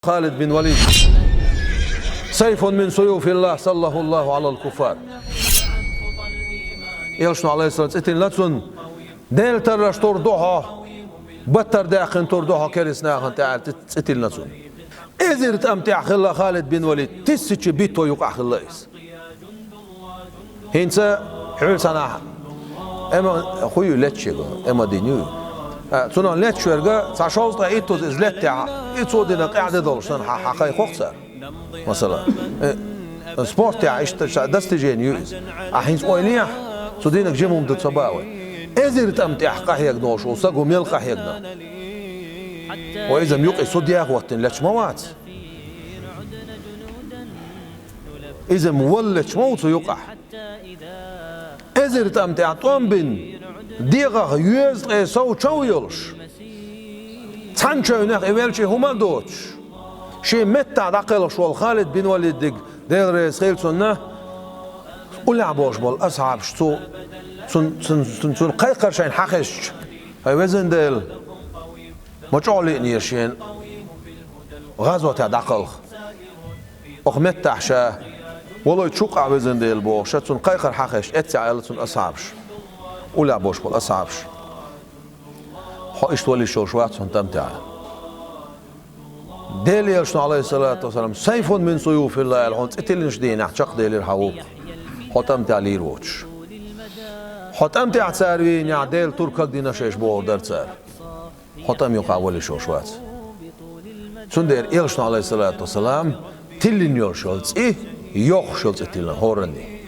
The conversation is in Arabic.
خالد بن وليد سيف من سيوف الله سله الله على الكفار يلشنو عليه الصلاة والسلام لاتسون ديل ترش تردوها بتر داخن تردوها كرسناها تعال تتل لاتسون إذرت أمتع خلا خالد بن وليد تسج بيتو يقع خلايس هينسا حول سناها اما خويو لتشيغو اما دينيو تسونا لتشيغا تشاوز ايتوز از لتع ايتو دينا قاعده دولشن حقاي خوخسر مثلا سبورت تاع ايش دستجينيوز احين اويليا سودينك جيموم دتصباوي ازير امتع قاحيك دوش وسقو ميل قاحيكنا واذا ميوقي سودياغ وقت لتش موات اذا مولش موت يقع ازير امتع طومبن ديغا يوز سو تشويلش تانشونك ايلشي هما دوتش شي متى دقلش والخالد بن وليد ديل ريس خيلسونه ولعبوش بول اصحاب شتو سن قيقر شين حقش هاي وزن ديل مجعولي نيشين غزوة تاع دقل اخمت تحشا والله تشوقع وزن ديل بو شتون قيقر حقش اتسع يلتون اصحابش ولعبوش بول اصحابش حقش تولي شوشوات سن تمتع ديل يلشنو عليه الصلاة والسلام سيف من سيوف الله العون اتلنش دين احشق ديل الحوق حتمت عليه الوتش حتمت اعتساروين يا ديل تركك دينا شيش بور درتسار حتم يقع ولي شوشوات سندير يلشنو عليه الصلاة والسلام تلين يورشولز ايه يوخ شولز اتلن هورني